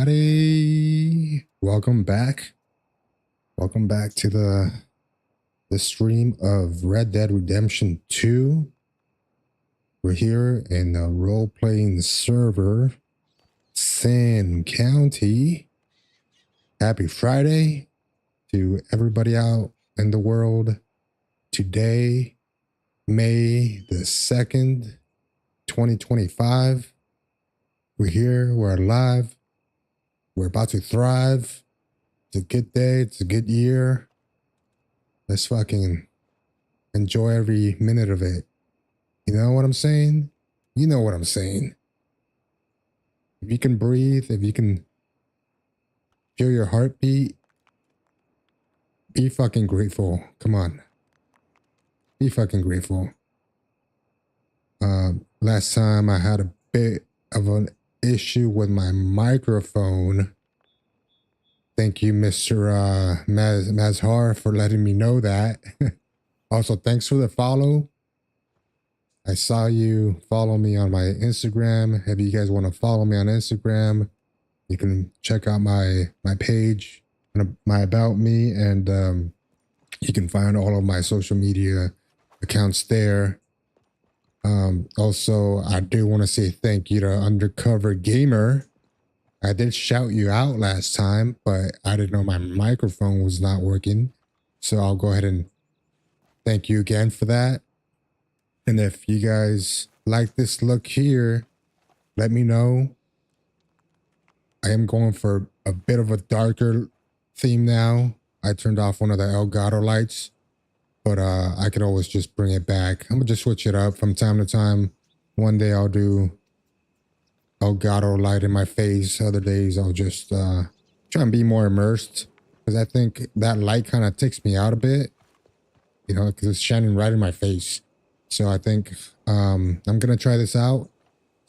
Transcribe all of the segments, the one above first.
everybody. Welcome back. Welcome back to the stream of Red Dead Redemption 2. We're here in the role-playing server, San County. Happy Friday to everybody out in the world. Today, May the 2nd, 2025. We're here, we're alive, we're about to thrive. It's a good day, it's a good year. Let's fucking enjoy every minute of it. You know what I'm saying? You know what I'm saying. If you can breathe, if you can feel your heartbeat, be fucking grateful. Come on. Be fucking grateful. Last time I had a bit of an issue with my microphone. Thank you, Mr. Mazhar, for letting me know that. Also, thanks for the follow. I saw you follow me on my Instagram. If you guys want to follow me on Instagram, you can check out my page, my About Me, and you can find all of my social media accounts there. Also, I do want to say thank you to Undercover Gamer. I did shout you out last time, but I didn't know my microphone was not working. So I'll go ahead and thank you again for that. And if you guys like this look here, let me know. I am going for a bit of a darker theme now. I turned off one of the Elgato lights. But I could always just bring it back. I'm gonna just switch it up from time to time. One day I'll do Elgato light in my face. Other days I'll just try and be more immersed. Because I think that light kind of takes me out a bit. You know, because it's shining right in my face. So I think I'm gonna try this out.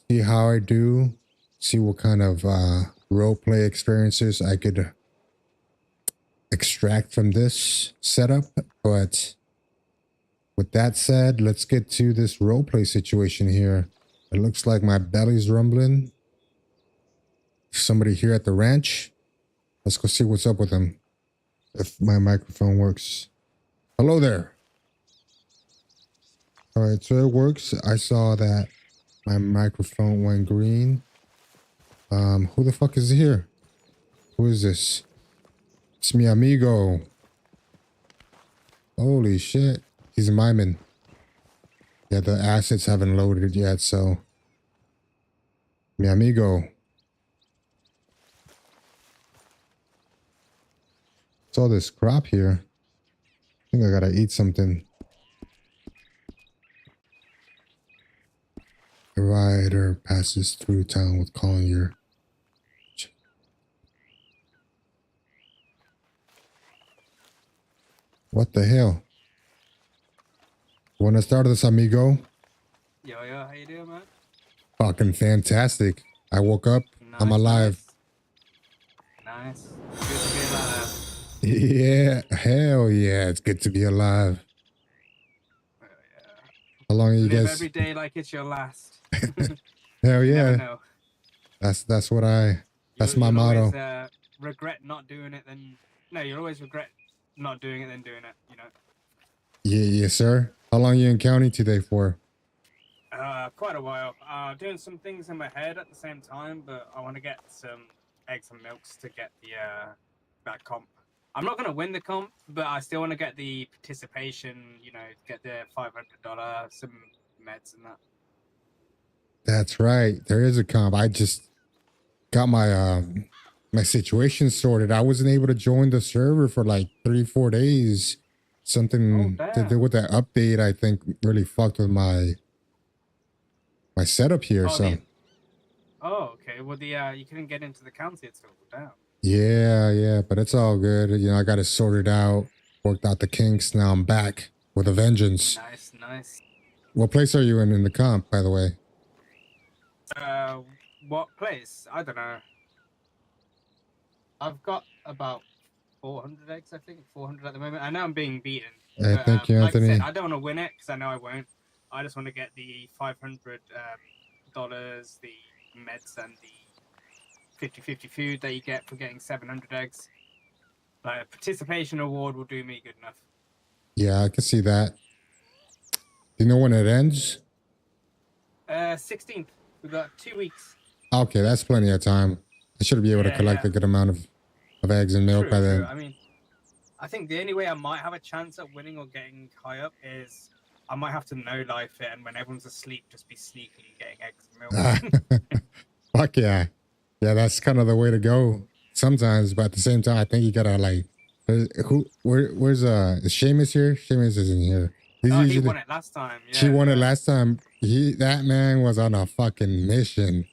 See how I do. See what kind of roleplay experiences I could extract from this setup. But with that said, let's get to this roleplay situation here. It looks like my belly's rumbling. Somebody here at the ranch. Let's go see what's up with him. If my microphone works. Hello there. All right, so it works. I saw that my microphone went green. Who the fuck is here? Who is this? It's mi amigo. Holy shit. He's miming. Yeah, the assets haven't loaded yet, so. Mi amigo. Saw this crop here. I think I gotta eat something. A rider passes through town with calling your. What the hell? Buenas tardes, amigo. Yo, how you doing, man? Fucking fantastic. I woke up. Nice, I'm alive. Nice. Good to be alive. Yeah, hell yeah. It's good to be alive. Oh, yeah. How long are you Live guys? every day like it's your last. Hell You never yeah. know. That's what that's my You'll motto. always regret not doing it then. No, you'll always regret not doing it than doing it, you know? Yeah, yes, sir. How long you in county today for? Quite a while. Doing some things in my head at the same time, but I want to get some eggs and milks to get the that comp. I'm not gonna win the comp, but I still want to get the participation. You know, get the $500, some meds and that. That's right. There is a comp. I just got my my situation sorted. I wasn't able to join the server for like 3-4 days. Something to do with that update, I think, really fucked with my setup here. Okay. Well, you couldn't get into the county. It's all down. Yeah, but it's all good. You know, I got it sorted out, worked out the kinks. Now I'm back with a vengeance. Nice. What place are you in the comp, by the way? What place? I don't know. I've got about 400 eggs, I think. 400 at the moment. I know I'm being beaten. Thank you, Anthony. Like I said, I don't want to win it because I know I won't. I just want to get the $500, the meds, and the 50-50 food that you get for getting 700 eggs. Like a participation award will do me good enough. Yeah, I can see that. Do you know when it ends? 16th. We've got 2 weeks. Okay, that's plenty of time. I should be able to collect a good amount of eggs and milk by then. I mean, I think the only way I might have a chance at winning or getting high up is I might have to no life it, and when everyone's asleep, just be sneakily getting eggs and milk. Fuck yeah. Yeah, that's kind of the way to go sometimes, but at the same time, I think you gotta like, where's is Seamus here? Seamus isn't here. He won it last time. Yeah, she won it last time. That man was on a fucking mission.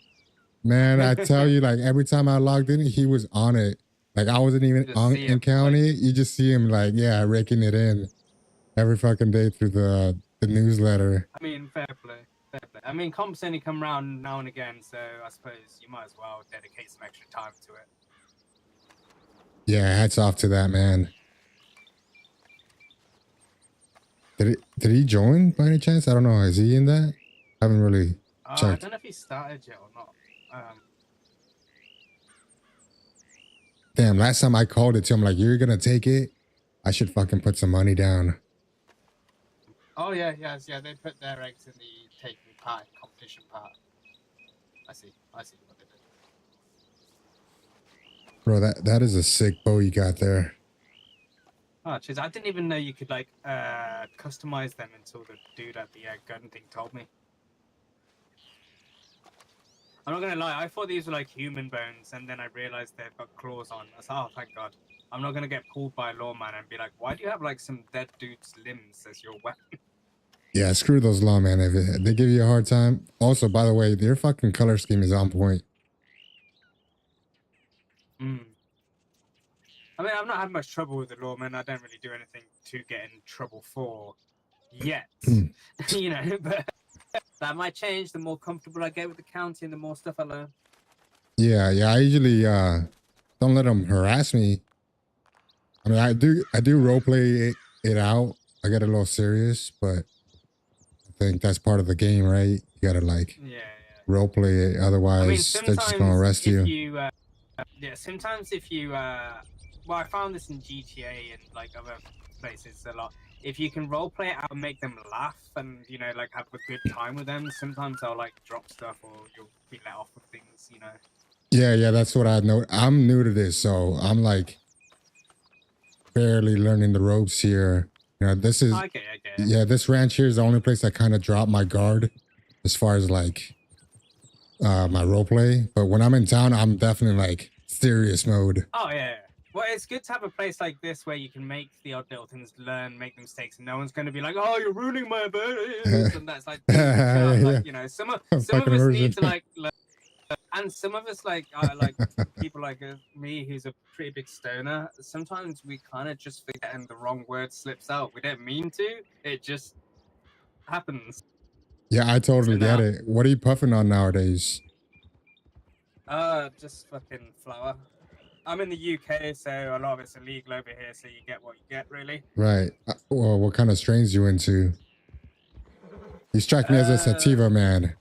Man, I tell you, like every time I logged in, he was on it. Like I wasn't even in county. You just see him like, yeah, raking it in every fucking day through the newsletter. I mean, fair play. I mean, comps only come around now and again, so I suppose you might as well dedicate some extra time to it. Yeah, hats off to that man. Did he join by any chance? I don't know. Is he in that? I haven't really checked. I don't know if he started yet or not. Damn, last time I called it to him, like, you're gonna take it? I should fucking put some money down. Oh yeah, they put their eggs in the taking part, competition part. I see what they did. Bro, that is a sick bow you got there. Oh, cheers. I didn't even know you could like customize them until the dude at the gun thing told me. I'm not gonna lie, I thought these were like human bones, and then I realized they've got claws on. I was like, oh, thank God. I'm not gonna get pulled by a lawman and be like, why do you have like some dead dude's limbs as your weapon? Yeah, screw those lawmen. If they give you a hard time. Also, by the way, their fucking color scheme is on point. I mean, I've not had much trouble with the lawmen. I don't really do anything to get in trouble for yet. You know, but that might change the more comfortable I get with the county and the more stuff I learn. Yeah, I usually don't let them harass me. I mean, I do role play it out. I get a little serious, but I think that's part of the game, right? You gotta like role play it, otherwise they're just gonna arrest you. Sometimes if you well, I found this in GTA and like other places a lot. If you can role play it out and make them laugh and, you know, like have a good time with them, sometimes they'll like drop stuff or you'll be let off with things, you know. Yeah, that's what I know. I'm new to this, so I'm like barely learning the ropes here. You know, this is yeah, this ranch here is the only place I kind of drop my guard as far as like my role play. But when I'm in town, I'm definitely like serious mode. Oh yeah. Well, it's good to have a place like this where you can make the odd little things, learn, make mistakes, and no one's going to be like, "Oh, you're ruining my abilities," and that's like, like, you know, some of us need to like, learn. And some of us like people like me, who's a pretty big stoner. Sometimes we kind of just forget and the wrong word slips out. We don't mean to; it just happens. Yeah, I totally get it. What are you puffing on nowadays? Just fucking flour. I'm in the UK, so a lot of it's illegal over here, so you get what you get, really. Right. Well, what kind of strains you into? You strike me as a sativa man.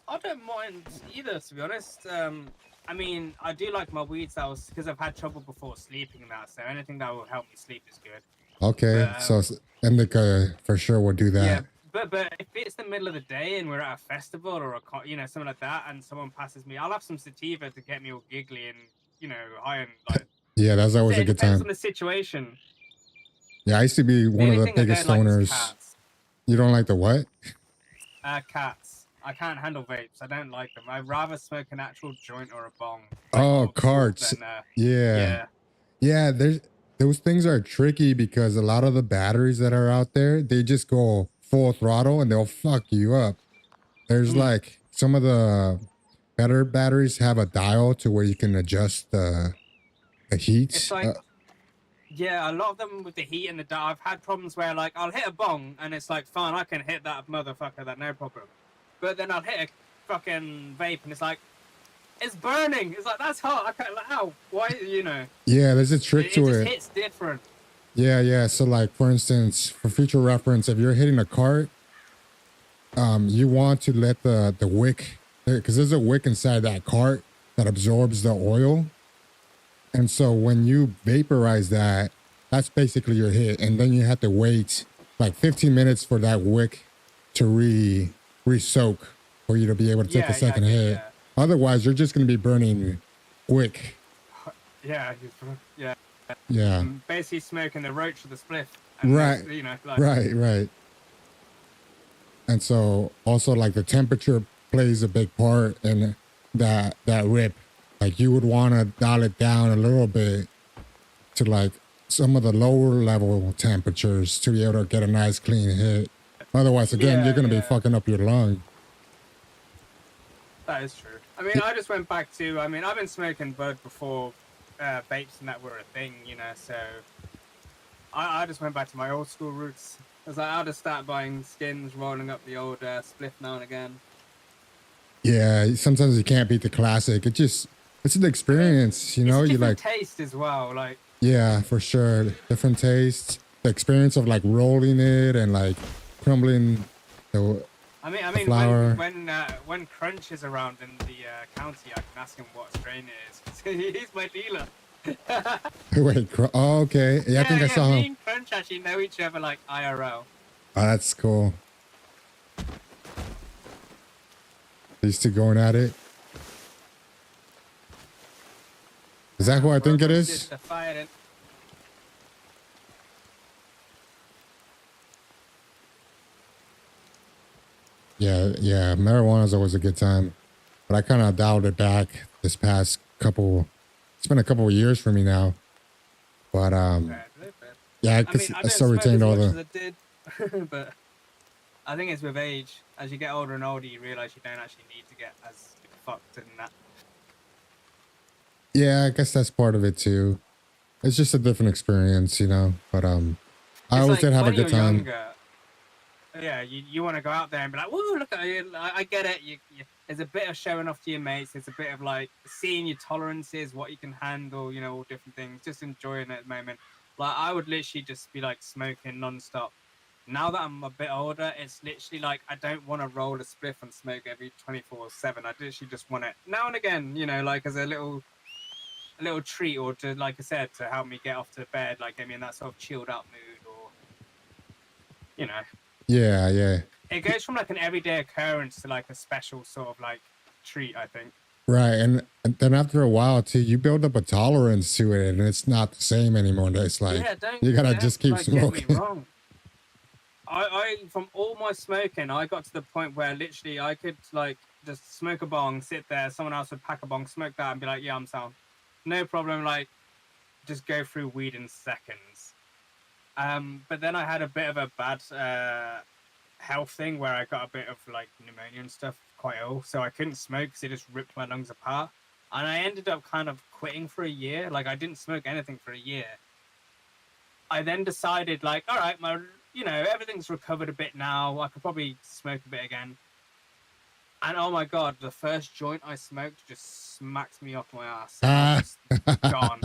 I don't mind either, to be honest. I mean, I do like my weeds, because I've had trouble before sleeping and that, so anything that will help me sleep is good. Okay, but, so indica for sure will do that. Yeah, but if it's the middle of the day and we're at a festival or something like that, and someone passes me, I'll have some sativa to get me all giggly and, you know, high and like. Yeah, that's always a good time. Depends on the situation. Yeah, I used to be one of the biggest stoners. Like you don't like the what? Cats. I can't handle vapes. I don't like them. I'd rather smoke an actual joint or a bong. Oh, carts. Yeah. Those things are tricky because a lot of the batteries that are out there, they just go full throttle and they'll fuck you up. There's like some of the better batteries have a dial to where you can adjust the heat. It's like, yeah, a lot of them with the heat and the dial. I've had problems where like I'll hit a bong and it's like, fine, I can hit that motherfucker, that no problem. But then I'll hit a fucking vape and it's like, it's burning. It's like, that's hot. I can't, like, ow, why, you know. Yeah, there's a trick to it. It just hits different. Yeah. So like, for instance, for future reference, if you're hitting a cart, you want to let the wick, because there's a wick inside that cart, that absorbs the oil. And so when you vaporize that, that's basically your hit. And then you have to wait like 15 minutes for that wick to re-soak for you to be able to take a second hit. Yeah. Otherwise, you're just going to be burning quick. Yeah, yeah. Yeah. I'm basically smoking the roach of the spliff. And Right. you know, like, Right. And so also like the temperature plays a big part in that rip. Like you would want to dial it down a little bit to like some of the lower level temperatures to be able to get a nice clean hit. Otherwise, again, you're going to be fucking up your lung. That is true. I mean, I just went back to, I mean, I've been smoking bud before vapes and that were a thing, you know, so I just went back to my old school roots. I was like, I'll just start buying skins, rolling up the old spliff now and again. Yeah, sometimes you can't beat the classic. It's an experience, you know. It's a different you like taste as well, like. Yeah, for sure, different tastes. The experience of like rolling it and like crumbling the. I mean, flour. when Crunch is around in the county, I can ask him what strain it is. He's my dealer. Wait, oh, okay. Yeah, I think I saw him. Me and Crunch actually know each other like IRL. Oh, that's cool. These two going at it. Is that who I think it is? Yeah. Marijuana is always a good time, but I kind of dialed it back this past couple. It's been a couple of years for me now, but yeah, I still retained all the. It did, but I think it's with age. As you get older and older, you realize you don't actually need to get as fucked in that. Yeah, I guess that's part of it too. It's just a different experience, you know. But I always did have a good time. Younger, yeah, you want to go out there and be like, "Whoa, look at you!" I get it. There's a bit of showing off to your mates. There's a bit of like seeing your tolerances, what you can handle, you know, all different things. Just enjoying it at the moment. Like I would literally just be like smoking non-stop. Now that I'm a bit older, it's literally like I don't want to roll a spliff and smoke every 24/7. I literally just want it now and again, you know, like as a little treat, or to, like I said, to help me get off to bed, like get me in that sort of chilled out mood, or you know. Yeah. It goes from like an everyday occurrence to like a special sort of like treat, I think. Right, and then after a while too, you build up a tolerance to it, and it's not the same anymore. It's like you gotta just keep smoking. Get me wrong. I from all my smoking, I got to the point where literally I could like just smoke a bong, sit there, someone else would pack a bong, smoke that, and be like, yeah, I'm sound. No problem, like just go through weed in seconds. But then I had a bit of a bad health thing where I got a bit of like pneumonia and stuff, quite ill, so I couldn't smoke because it just ripped my lungs apart. And I ended up kind of quitting for a year. Like I didn't smoke anything for a year. I then decided like, all right, everything's recovered a bit now. I could probably smoke a bit again. And oh my god, the first joint I smoked just smacked me off my ass. I was gone.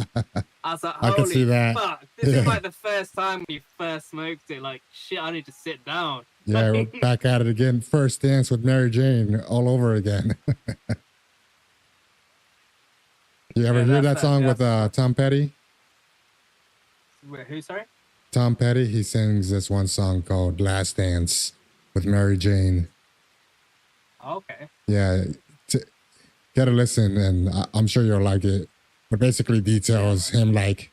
I was like, holy fuck, this is like the first time we first smoked it. Like, shit, I need to sit down. Yeah, we're back at it again. First dance with Mary Jane all over again. You ever hear that song with Tom Petty? Who, sorry? Tom Petty. He sings this one song called Last Dance with Mary Jane. Okay. Yeah, get a listen, and I'm sure you'll like it. But basically details him like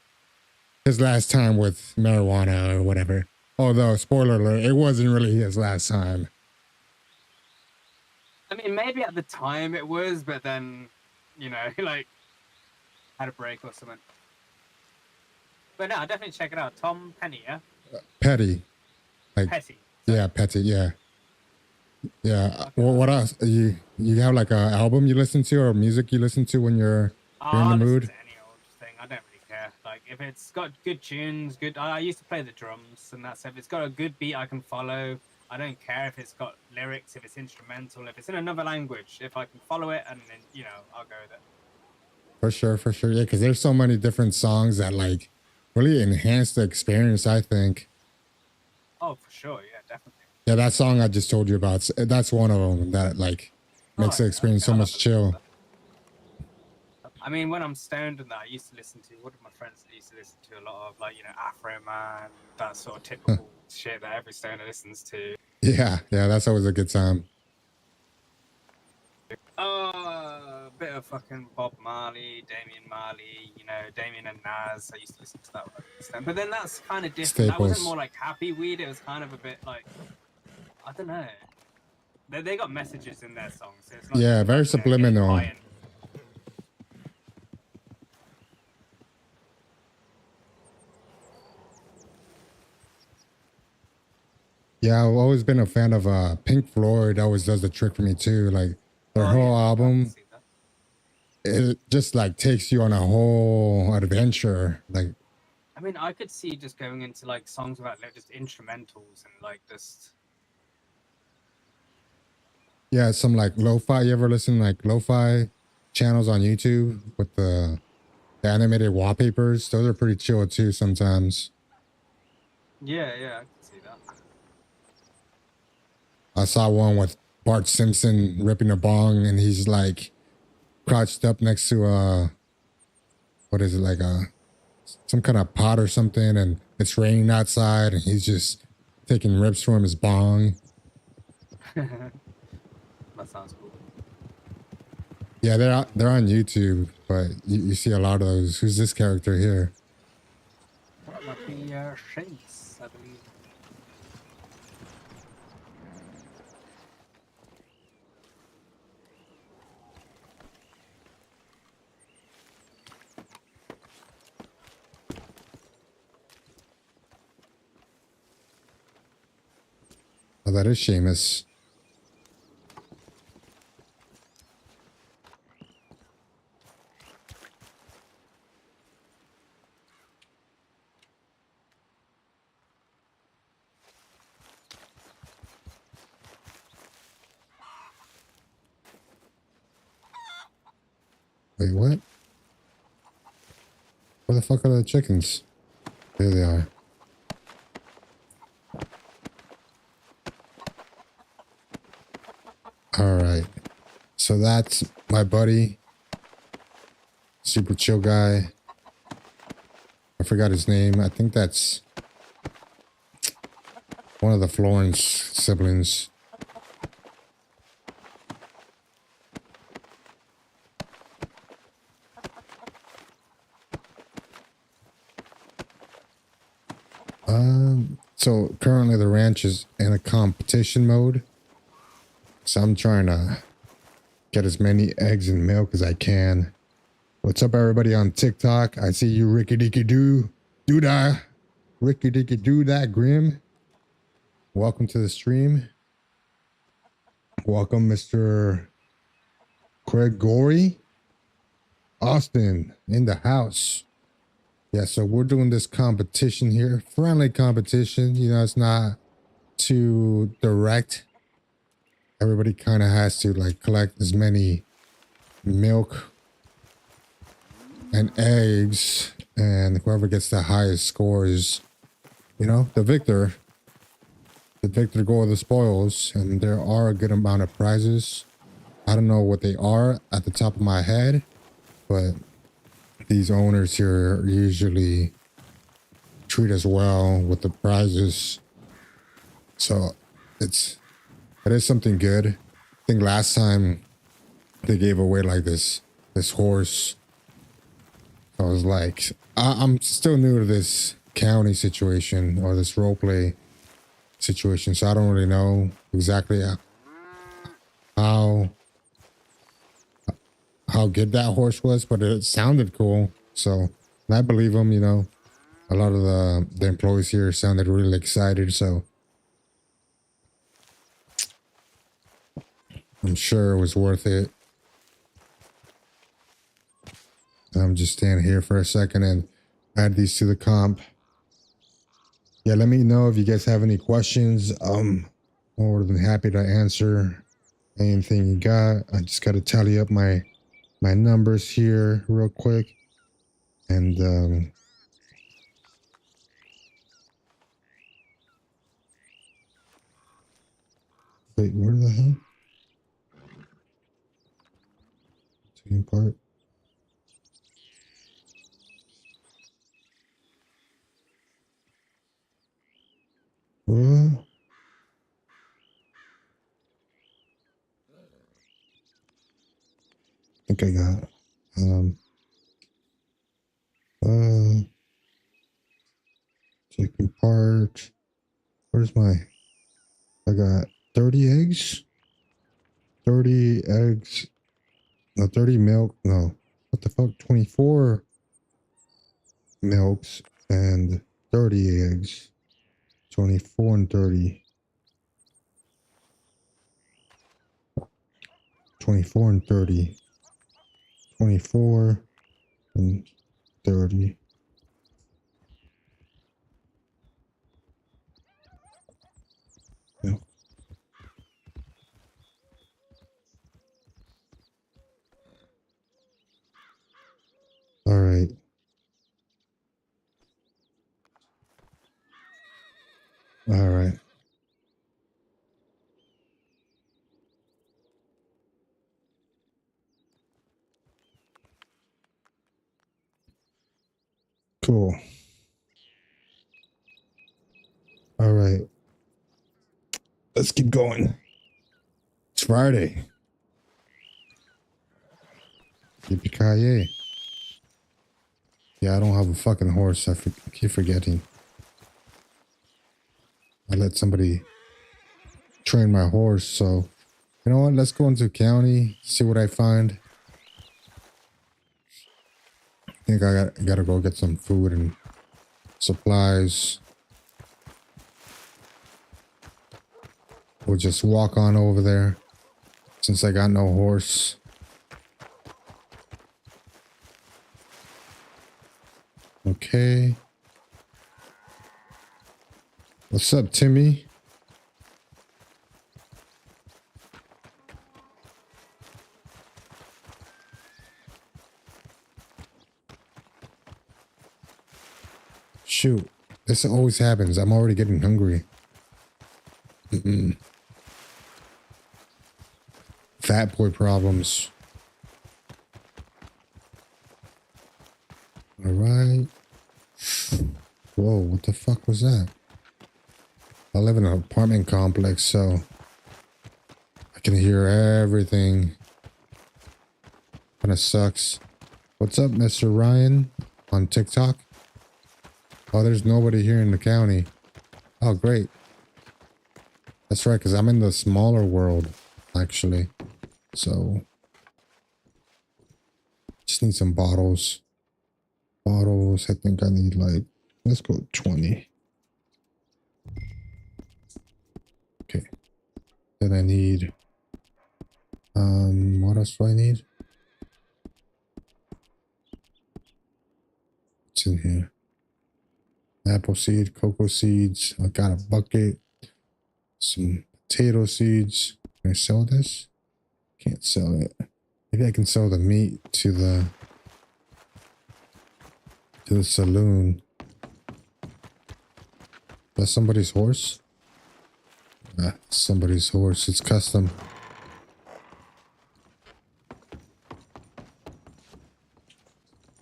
his last time with marijuana or whatever. Although, spoiler alert, it wasn't really his last time. I mean, maybe at the time it was, but then, like, had a break or something. But no, definitely check it out. Tom Penny, yeah? Petty. Like, Petty. Yeah, Petty, yeah. Yeah. Okay. Well, what else? You have like an album you listen to or music you listen to when you're in the mood? Any old thing. I don't really care. Like if it's got good tunes, I used to play the drums, and that's if it's got a good beat I can follow. I don't care if it's got lyrics, if it's instrumental, if it's in another language. If I can follow it, and then I'll go with it. For sure. Yeah, because there's so many different songs that like really enhance the experience, I think. Oh, for sure. Yeah, definitely. Yeah, that song I just told you about, that's one of them that like makes the experience so much chill. I mean, when I'm stoned and that, I used to listen to, what did my friends used to listen to a lot of, like, you know, Afro Man, that sort of typical shit that every stoner listens to. Yeah, that's always a good time. A bit of fucking Bob Marley, Damian Marley, you know, Damien and Nas. I used to listen to that when I was stoned. But then that's kind of different. That wasn't Staples. more like happy weed. It was kind of a bit like, I don't know. They got messages in their songs. So it's not Yeah, just very like, you know, getting subliminal. high and Yeah, I've always been a fan of Pink Floyd. Always does the trick for me too. Like their whole yeah, album, it just like takes you on a whole adventure. Like, I mean, I could see just going into like songs about like just instrumentals and like just. yeah, some like lo-fi. You ever listen to like lo-fi channels on YouTube with the animated wallpapers? Those are pretty chill too sometimes. Yeah, I can see that. I saw one with Bart Simpson ripping a bong, and he's like crouched up next to what is it, like some kind of pot or something, and it's raining outside, and he's just taking rips from his bong. That sounds cool. Yeah, they're on YouTube, but you see a lot of those. Who's this character here? That might be Shanks, I believe. Oh, that is Seamus. Wait, what? Where the fuck are the chickens? There they are. All right. So that's my buddy. Super chill guy. I forgot his name. I think that's one of the Florence siblings. So currently the ranch is in a competition mode. So I'm trying to get as many eggs and milk as I can. What's up, everybody on TikTok? I see you, Ricky Dicky Doo. Doodah. Ricky Dicky Doo that Grim. Welcome to the stream. Welcome, Mr. Gregory. Austin in the house. Yeah, so we're doing this competition here. Friendly competition. You know, it's not too direct. Everybody kind of has to like collect as many milk and eggs, and whoever gets the highest score is, you know, the victor. The victor go of the spoils, and there are a good amount of prizes. I don't know what they are at the top of my head, but these owners here usually treat us well with the prizes. So it is something good. I think last time they gave away like this horse. I was like, I'm still new to this county situation or this roleplay situation, so I don't really know exactly how good that horse was, but it sounded cool. So, and I believe him, you know. A lot of the employees here sounded really excited, so I'm sure it was worth it. I'm just standing here for a second and add these to the comp. Yeah, let me know if you guys have any questions. More than happy to answer anything you got. I just got to tally up my numbers here real quick. And wait, where the hell? Team part. What? I think I got uh chicken part. Where's my I got 30 eggs? 30 eggs. No, 30 milk. No. What the fuck? 24 milks and 30 eggs. 24 and 30. 24 and 30. 24 and 30. Milk. All right. All right. Cool. All right. Let's keep going. It's Friday. Yippee-ki-yay. Yeah, I don't have a fucking horse. I keep forgetting. I let somebody train my horse, so you know what? Let's go into county, see what I find. I think I gotta go get some food and supplies. We'll just walk on over there since I got no horse. Okay. What's up, Timmy? Shoot. This always happens. I'm already getting hungry. Fat boy problems. All right. Whoa, what the fuck was that? I live in an apartment complex, so I can hear everything. Kinda sucks. What's up, Mr. Ryan on TikTok? Oh, there's nobody here in the county. Oh, great. That's right, because I'm in the smaller world, actually. So, just need some bottles. Bottles, I think I need like, let's go 20. Okay. Then I need, what else do I need? What's in here? Apple seed, cocoa seeds. I got a bucket. Some potato seeds. Can I sell this? Can't sell it. Maybe I can sell the meat to the saloon. That's somebody's horse? Somebody's horse. It's custom.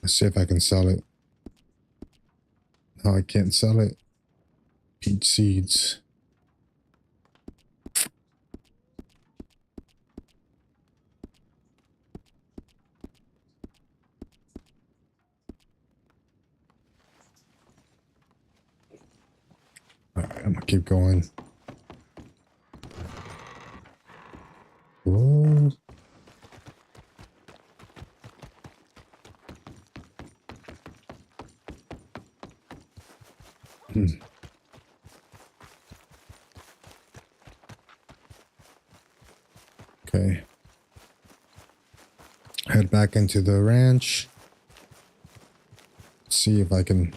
Let's see if I can sell it. No, I can't sell it. Peach seeds. All right, I'm gonna keep going. Whoa. Okay. Head back into the ranch. See if I can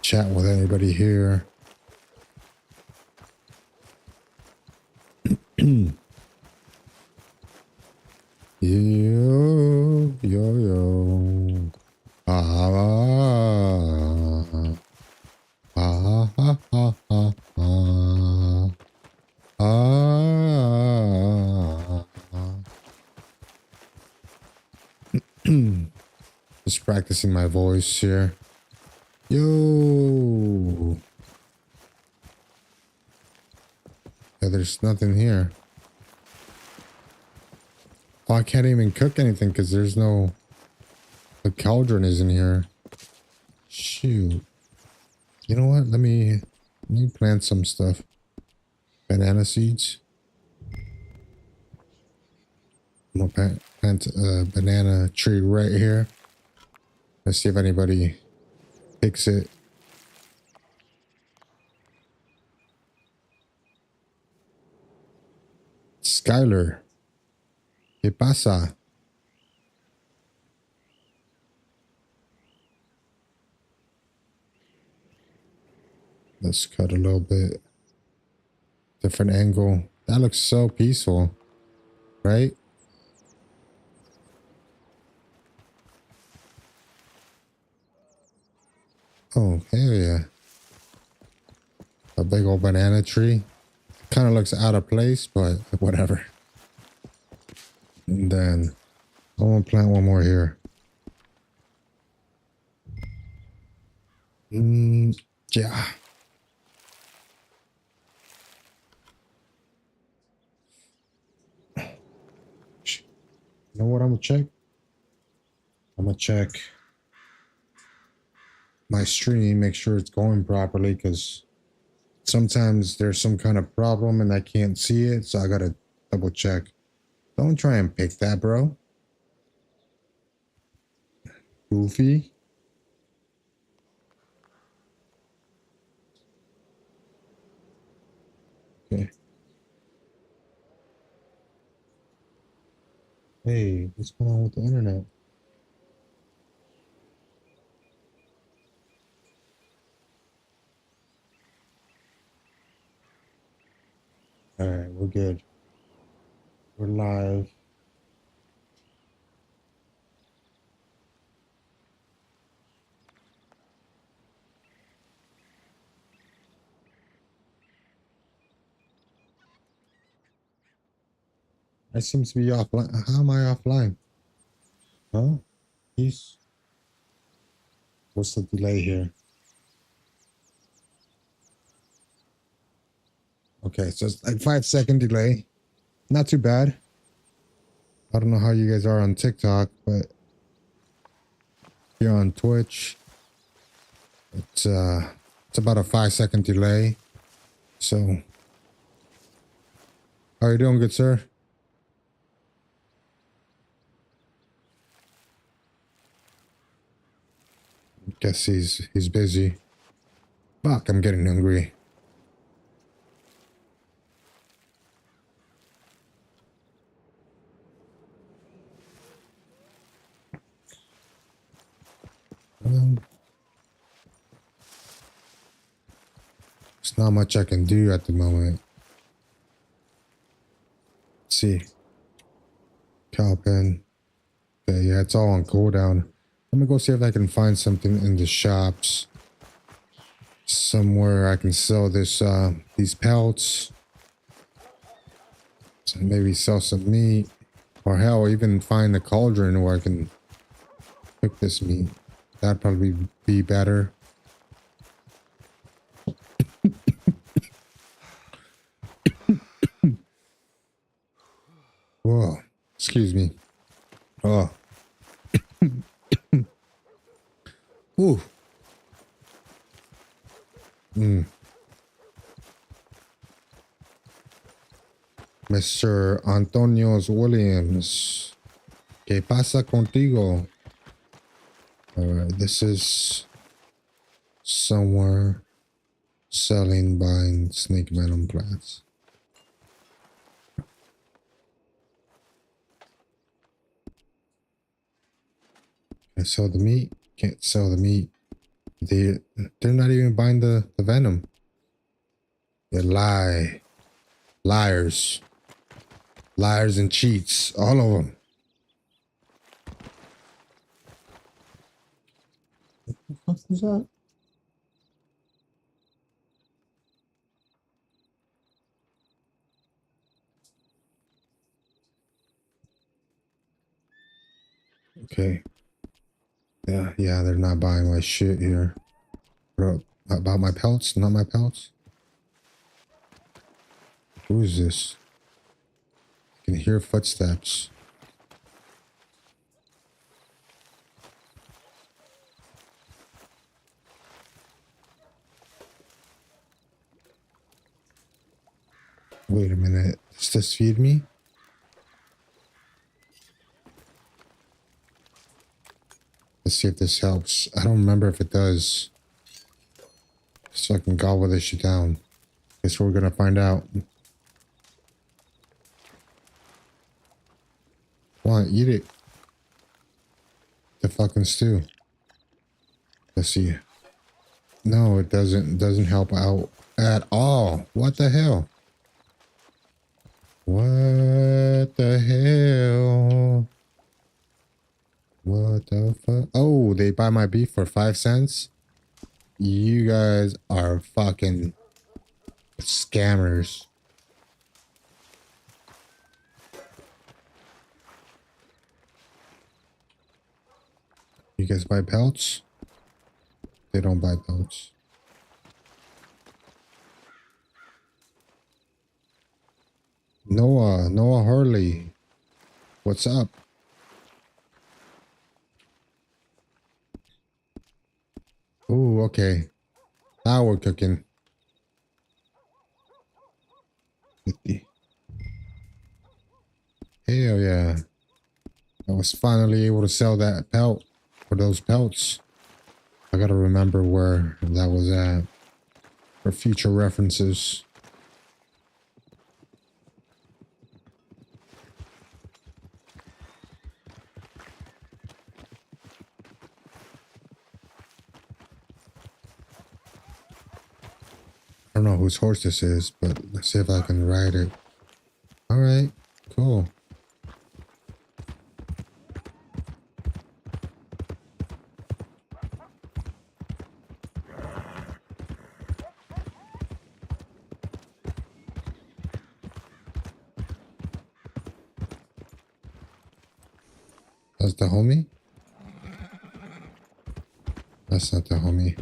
chat with anybody here. Yo. Ah, ah, ah, ah, ah, ah, ah. Just practicing my voice here. Yo. there's nothing here. Oh, I can't even cook anything because there's no... The cauldron isn't here. Shoot. You know what? Let me plant some stuff. Banana seeds. I'm gonna plant a banana tree right here. Let's see if anybody picks it. Skylar. ¿Qué pasa? Let's cut a little bit. Different angle. That looks so peaceful, right? Oh, hell yeah. A big old banana tree. Kind of looks out of place, but whatever. And then I want to plant one more here. Yeah. You know what I'm gonna check? I'm gonna check my stream, make sure it's going properly, because sometimes there's some kind of problem and I can't see it, so I gotta double check. Don't try and pick that, bro. Goofy. Okay. Hey, what's going on with the internet? All right, we're good. We're live. I seem to be offline. How am I offline? Huh? He's... What's the delay here? Okay, so it's like 5-second delay. Not too bad. I don't know how you guys are on TikTok, but here on Twitch, it's about a 5-second delay. So, how are you doing, good sir? Guess he's busy. Fuck, I'm getting hungry. There's not much I can do at the moment. Let's see. Cow pen. Okay, yeah, it's all on cooldown. Let me go see if I can find something in the shops. Somewhere I can sell this these pelts. So maybe sell some meat. Or hell, even find a cauldron where I can cook this meat. That'd probably be better. Whoa, excuse me. Oh. Ooh. Mr. Antonio Williams. ¿Qué pasa contigo? Alright, this is somewhere selling, buying snake venom plants. Can I sell the meat? Can't sell the meat. They're not even buying the venom. They lie. Liars. Liars and cheats. All of them. What the fuck was that? Okay. Yeah, they're not buying my shit here. Bro, about my pelts? Not my pelts? Who is this? I can hear footsteps. Wait a minute. Does this feed me? Let's see if this helps. I don't remember if it does. So I can gobble this shit down. Guess we're gonna find out. Come on, eat it. The fucking stew. Let's see. No, it doesn't. It doesn't help out at all. What the hell? What the hell? What the fuck? Oh, they buy my beef for 5 cents? You guys are fucking scammers. You guys buy pelts? They don't buy pelts. Noah Hurley. What's up? Oh, okay. Now we're cooking. 50. Hell yeah. I was finally able to sell that pelt for those pelts. I gotta remember where that was at for future references. I don't know whose horse this is, but let's see if I can ride it. All right, cool. That's the homie? That's not the homie.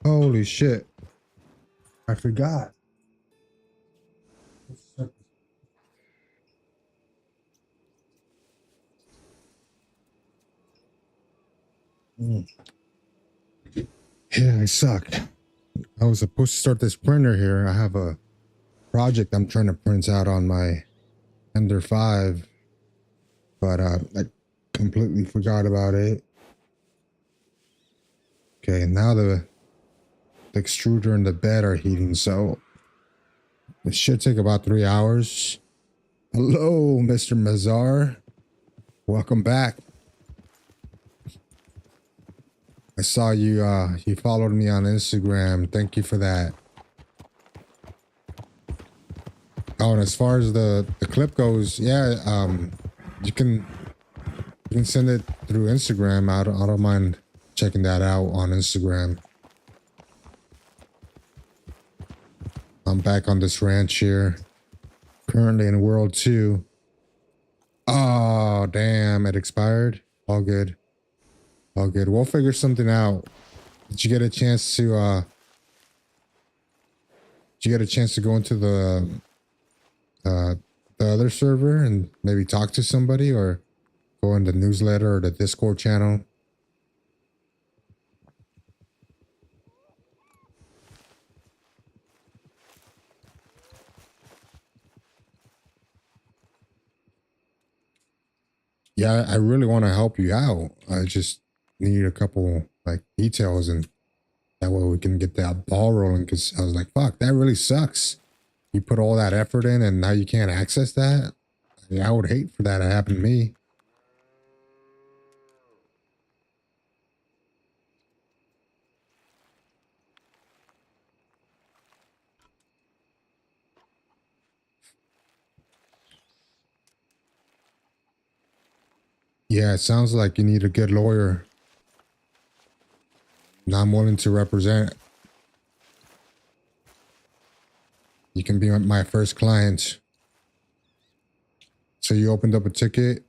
Holy shit. I forgot. Yeah, I suck. I was supposed to start this printer here. I have a project I'm trying to print out on my Ender 5, but I completely forgot about it. Okay, now the extruder and the bed are heating, so it should take about 3 hours. Hello, Mr. Mazar. Welcome back. I saw you you followed me on Instagram. Thank you for that. Oh, and as far as the clip goes, yeah, you can send it through Instagram. I don't mind checking that out on Instagram. I'm back on this ranch here, currently in World 2. Oh, damn, it expired. All good. All good. We'll figure something out. Did you get a chance to go into the other server and maybe talk to somebody, or go in the newsletter or the Discord channel? Yeah, I really want to help you out. I just need a couple like details, and that way we can get that ball rolling. Because I was like, fuck, that really sucks. You put all that effort in and now you can't access that. I would hate for that to happen to me. Yeah, it sounds like you need a good lawyer. Now I'm willing to represent. You can be my first client. So you opened up a ticket.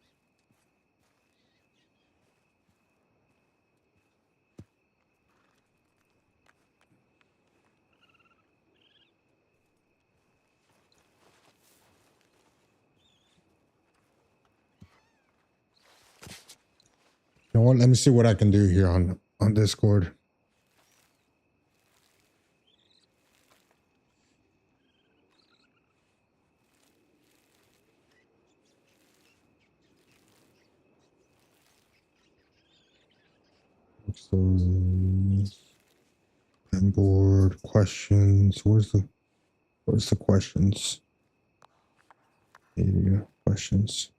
You know what? Let me see what I can do here on Discord. So, board questions. Where's the questions? Area questions.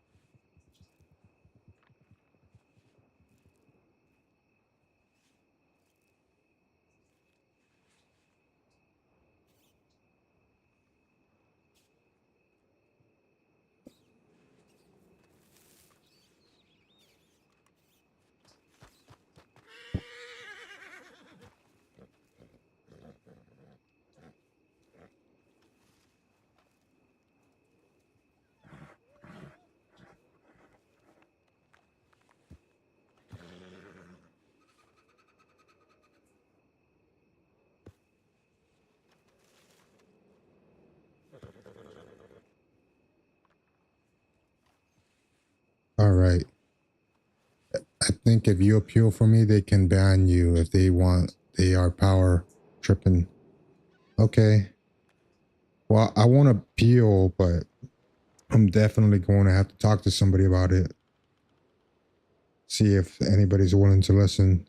All right. I think if you appeal for me, they can ban you if they want. They are power tripping. Okay. Well, I won't appeal, but I'm definitely going to have to talk to somebody about it. See if anybody's willing to listen.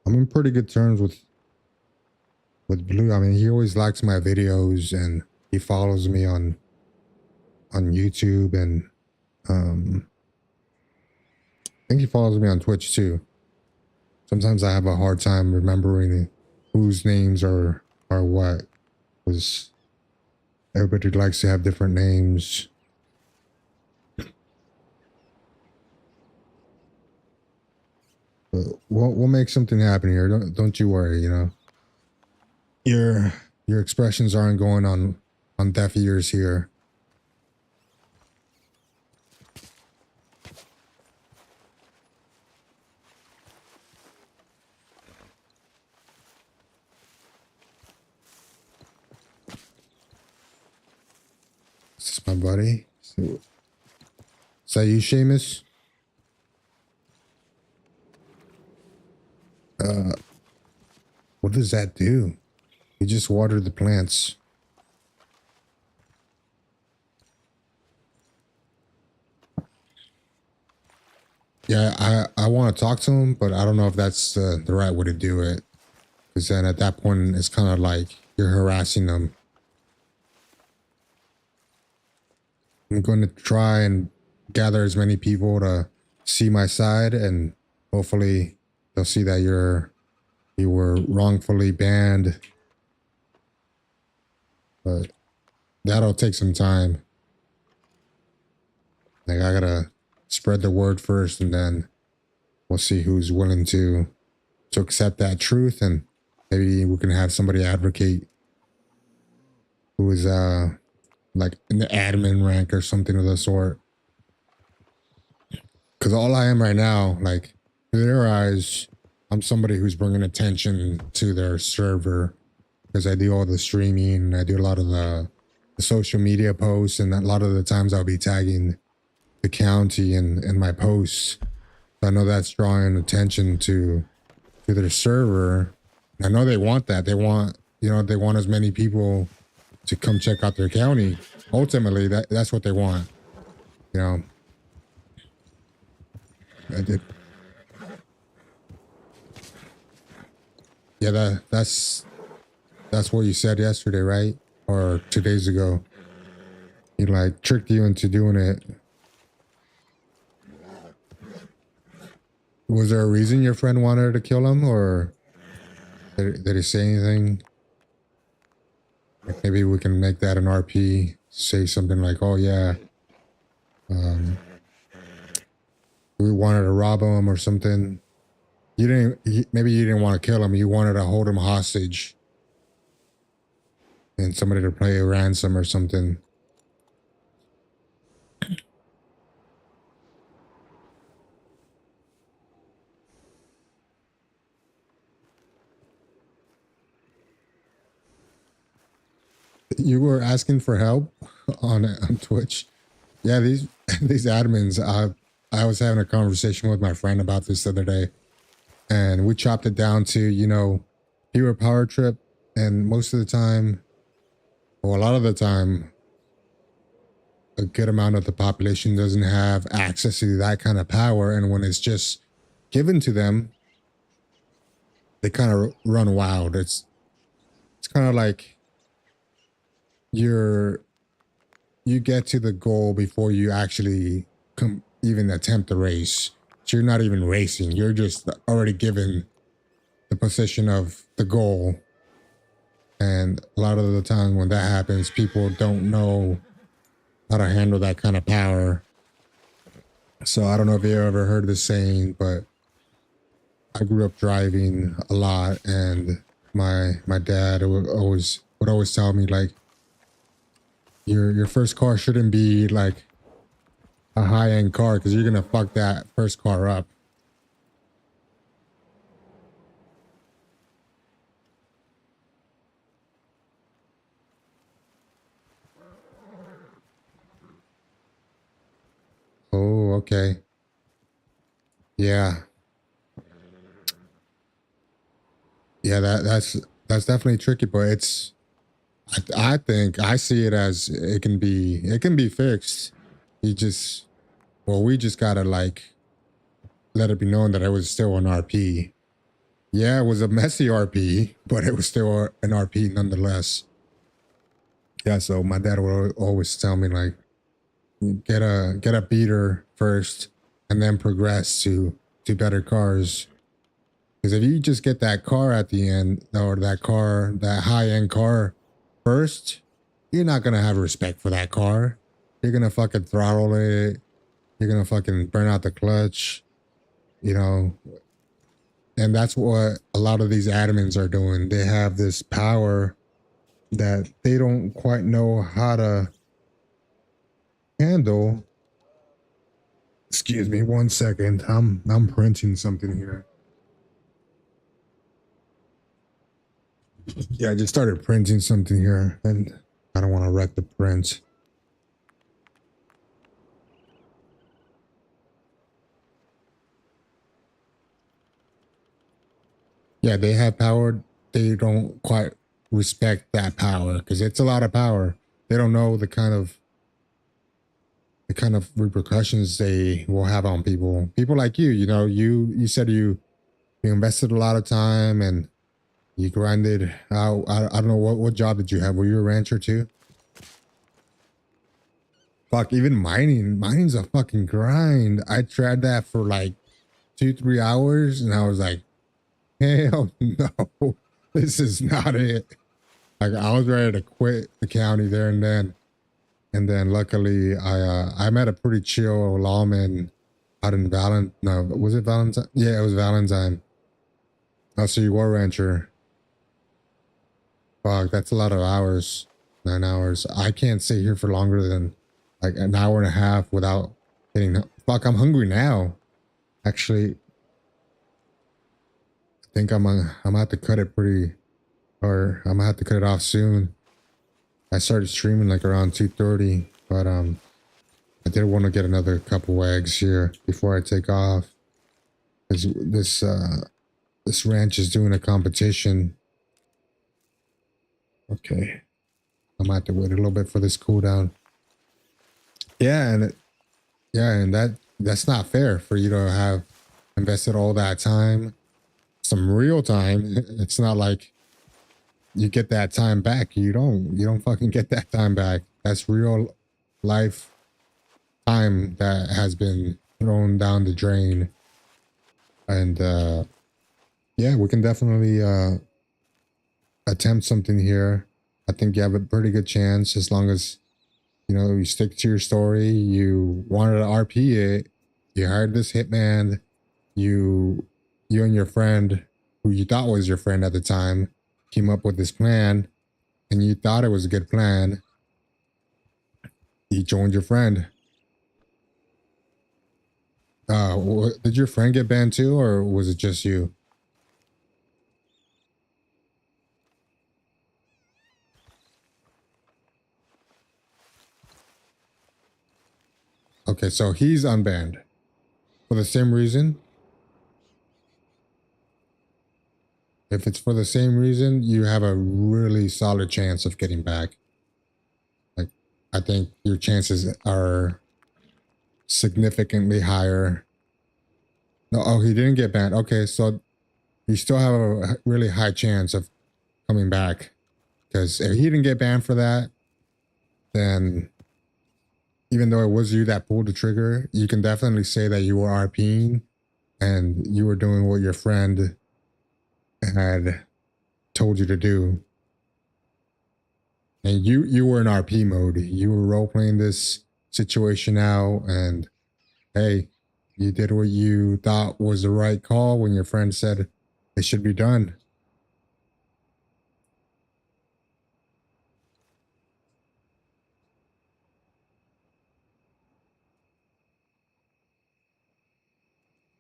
I'm in pretty good terms with Blue. I mean, he always likes my videos and he follows me on YouTube, and I think he follows me on Twitch too. Sometimes I have a hard time remembering whose names are what, because everybody likes to have different names. But we'll make something happen here. Don't you worry. You know, your expressions aren't going on deaf ears here. This is my buddy. Is that you, Seamus? What does that do? You just watered the plants. Yeah, I want to talk to him, but I don't know if that's the right way to do it. Because then at that point, it's kind of like you're harassing them. I'm going to try and gather as many people to see my side, and hopefully they'll see that you were wrongfully banned. But that'll take some time. Like, I gotta spread the word first, and then we'll see who's willing to accept that truth, and maybe we can have somebody advocate who is like in the admin rank or something of the sort. Because all I am right now, like, in their eyes, I'm somebody who's bringing attention to their server, because I do all the streaming, I do a lot of the social media posts, and a lot of the times I'll be tagging the county in my posts. I know that's drawing attention to their server. I know they want that. They want, you know, they want as many people to come check out their county. Ultimately, that's what they want. You know. I did. Yeah, that's what you said yesterday, right? Or 2 days ago. He like tricked you into doing it. Was there a reason your friend wanted to kill him, or did he say anything? Like, maybe we can make that an RP. Say something like, "Oh yeah, we wanted to rob him" or something. You didn't. Maybe you didn't want to kill him. You wanted to hold him hostage, and somebody to pay a ransom or something. You were asking for help on Twitch. Yeah, these these admins. I was having a conversation with my friend about this the other day, and we chopped it down to, you know, hero power trip, and most of the time, well, a lot of the time, a good amount of the population doesn't have access to that kind of power, and when it's just given to them, they kind of run wild. It's kind of like you're you get to the goal before you actually even attempt the race. So you're not even racing. You're just already given the position of the goal. And a lot of the time when that happens, people don't know how to handle that kind of power. So I don't know if you ever heard the saying, but I grew up driving a lot, and my dad would always tell me, like, your first car shouldn't be like a high-end car, because you're gonna fuck that first car up. Oh, okay. Yeah. Yeah, that's definitely tricky, but I think I see it as it can be fixed. You just well, we just gotta like let it be known that it was still an RP. Yeah, it was a messy RP, but it was still an RP nonetheless. Yeah, so my dad would always tell me, like, get a beater first and then progress to better cars. Because if you just get that car at the end, or that high end car first, you're not gonna have respect for that car. You're gonna fucking throttle it. You're gonna fucking burn out the clutch, you know. And that's what a lot of these admins are doing. They have this power that they don't quite know how to handle. Excuse me 1 second. I'm printing something here. Yeah, I just started printing something here, and I don't want to wreck the print. Yeah, they have power. They don't quite respect that power because it's a lot of power. They don't know the kind of repercussions they will have on people. People like you, you know, you said you invested a lot of time and you grinded out. I don't know what job did you have? Were you a rancher too? Fuck, even mining's a fucking grind. I tried that for like 2-3 hours and I was like, hell no, this is not it. Like, I was ready to quit the county there and then. And then luckily I met a pretty chill lawman out in Valentine. No, was it Valentine? Yeah, it was Valentine. Oh, so you were a rancher. Fuck, that's a lot of hours. 9 hours. I can't stay here for longer than like an hour and a half without getting. Fuck, I'm hungry now. Actually, I think I'm gonna have to cut it or I'm gonna have to cut it off soon. I started streaming like around 2:30, but I did want to get another couple eggs here before I take off. Cause this ranch is doing a competition. Okay, I might have to wait a little bit for this cooldown. Yeah, and that's not fair for you to have invested all that time, some real time. It's not like you get that time back. You don't fucking get that time back. That's real life time that has been thrown down the drain. And yeah, we can definitely attempt something here. I think you have a pretty good chance as long as, you know, you stick to your story. You wanted to RP it. You hired this hitman. You you and your friend, who you thought was your friend at the time, came up with this plan, and you thought it was a good plan. You joined your friend. Did your friend get banned too, or was it just you? Okay, so he's unbanned for the same reason. If it's for the same reason, you have a really solid chance of getting back. Like, I think your chances are significantly higher. No, oh, he didn't get banned. Okay, so you still have a really high chance of coming back. Because if he didn't get banned for that, then even though it was you that pulled the trigger, you can definitely say that you were RPing and you were doing what your friend had told you to do. And you were in RP mode. You were role playing this situation out, and hey, you did what you thought was the right call when your friend said it should be done.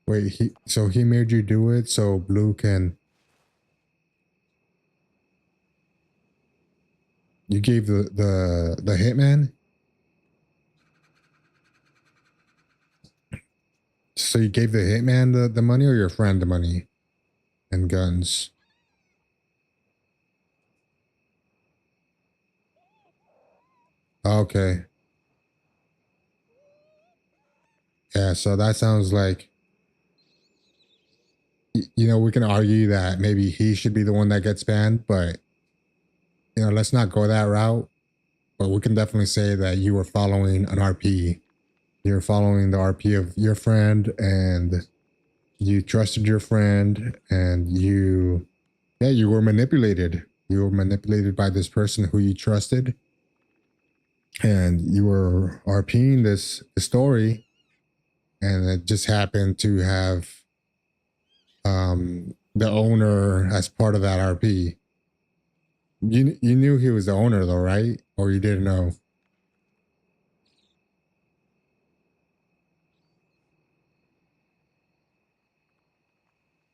Wait, so he made you do it so Blue can. You gave the hitman. So you gave the hitman the money, or your friend the money and guns? Okay. Yeah, so that sounds like, you know, we can argue that maybe he should be the one that gets banned, but, you know, let's not go that route. But we can definitely say that you were following an RP. You're following the RP of your friend, and you trusted your friend, and you were manipulated. You were manipulated by this person who you trusted, and you were RPing this story, and it just happened to have the owner as part of that RP. You knew he was the owner though, right? Or you didn't know?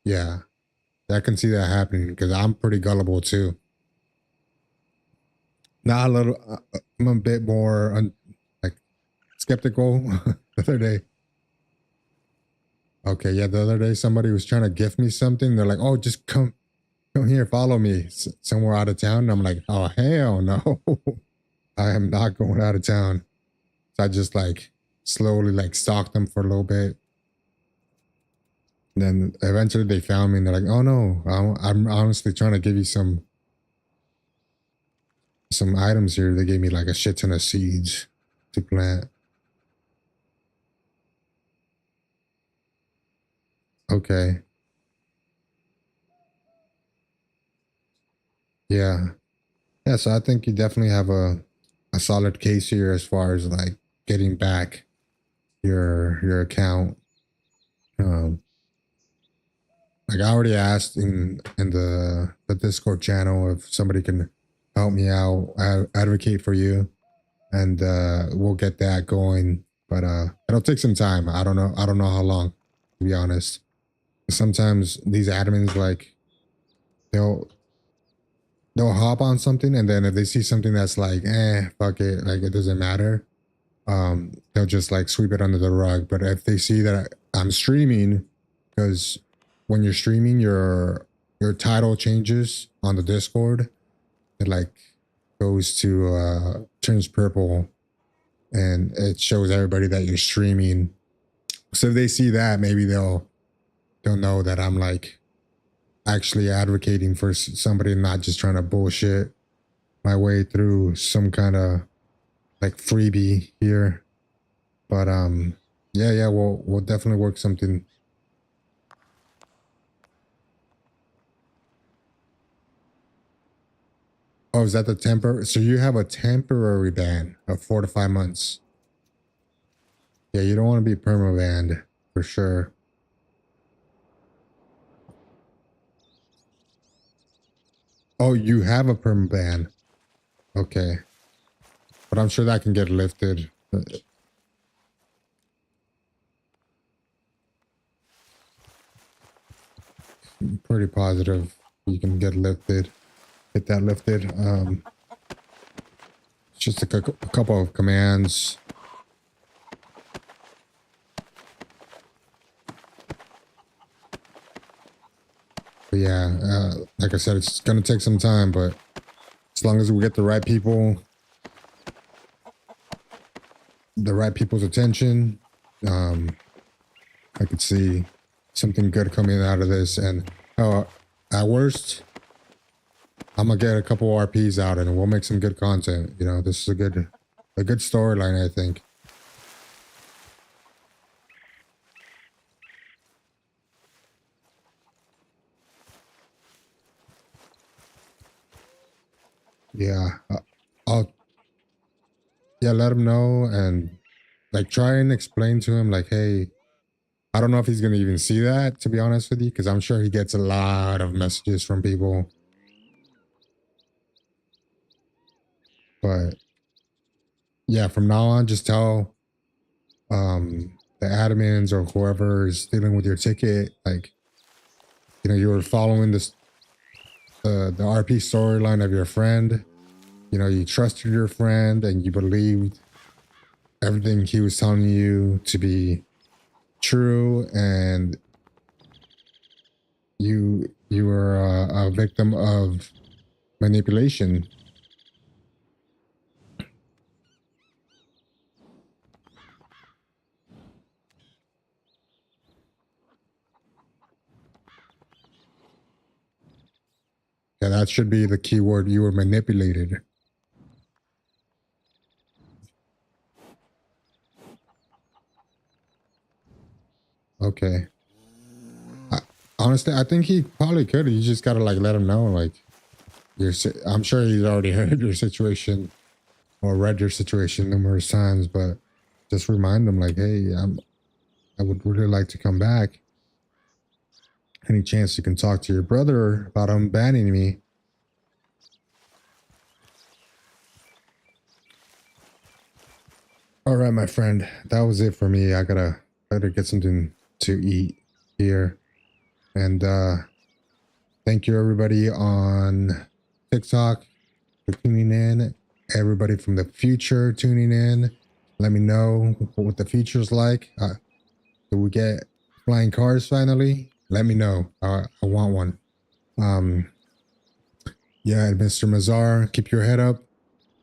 Yeah, I can see that happening because I'm pretty gullible too. Not a little. I'm a bit more like skeptical. The other day. Okay, yeah, the other day somebody was trying to gift me something. They're like, "Oh, just come here, follow me somewhere out of town." And I'm like, "Oh, hell no, I am not going out of town." So I just like slowly like stalked them for a little bit. And then eventually they found me and they're like, "Oh no, I'm honestly trying to give you some items here." They gave me like a shit ton of seeds to plant. Okay. Yeah. Yeah. So I think you definitely have a solid case here as far as like getting back your account. Um, like I already asked in the Discord channel if somebody can help me out, advocate for you, and we'll get that going. But it'll take some time. I don't know how long, to be honest. Sometimes these admins like they'll they'll hop on something, and then if they see something that's like, fuck it, like it doesn't matter, they'll just like sweep it under the rug. But if they see that I'm streaming, because when you're streaming, your title changes on the Discord. It like goes to turns purple, and it shows everybody that you're streaming. So if they see that, maybe they'll know that I'm like actually advocating for somebody, not just trying to bullshit my way through some kind of like freebie here. But yeah, we'll definitely work something. Oh, is that the temporary? So you have a temporary ban of 4 to 5 months. Yeah, you don't want to be perma banned for sure. Oh, you have a perm ban. Okay. But I'm sure that can get lifted. I'm pretty positive you can get lifted. Get that lifted. It's just a couple of commands. But yeah, like I said, it's gonna take some time, but as long as we get the right people's attention, I could see something good coming out of this. And at worst, I'm gonna get a couple RPs out and we'll make some good content. You know, this is a good storyline, I think. Yeah, let him know and like try and explain to him like, hey, I don't know if he's gonna even see that, to be honest with you, because I'm sure he gets a lot of messages from people. But yeah, from now on, just tell the admins or whoever is dealing with your ticket, like, you know, you were following this the RP storyline of your friend. You know, you trusted your friend and you believed everything he was telling you to be true, and you were a victim of manipulation. Yeah, that should be the keyword. You were manipulated. Okay. Honestly, I think he probably could. You just gotta like let him know, like, I'm sure he's already heard your situation or read your situation numerous times, but just remind him, like, hey, I would really like to come back. Any chance you can talk to your brother about him banning me? All right, my friend, that was it for me. I gotta get something to eat here. And thank you everybody on TikTok for tuning in. Everybody from the future tuning in. Let me know what the future's like. Do we get flying cars finally? Let me know. I want one. Yeah, Mr. Mazar, keep your head up.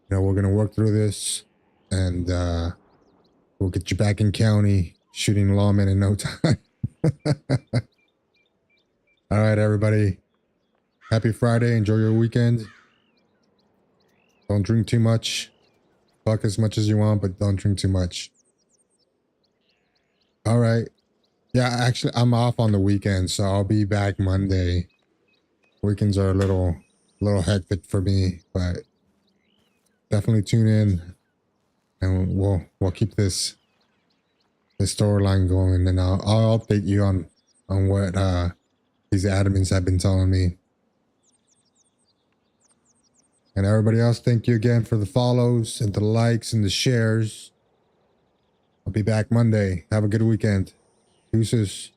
You know, we're gonna work through this, and we'll get you back in county shooting lawmen in no time. All right, everybody. Happy Friday. Enjoy your weekend. Don't drink too much. Fuck as much as you want, but don't drink too much. All right. Yeah, actually, I'm off on the weekend, so I'll be back Monday. Weekends are a little hectic for me, but definitely tune in, and we'll keep this storyline going, and I'll update you on what these admins have been telling me. And everybody else, thank you again for the follows and the likes and the shares. I'll be back Monday. Have a good weekend. Deuces.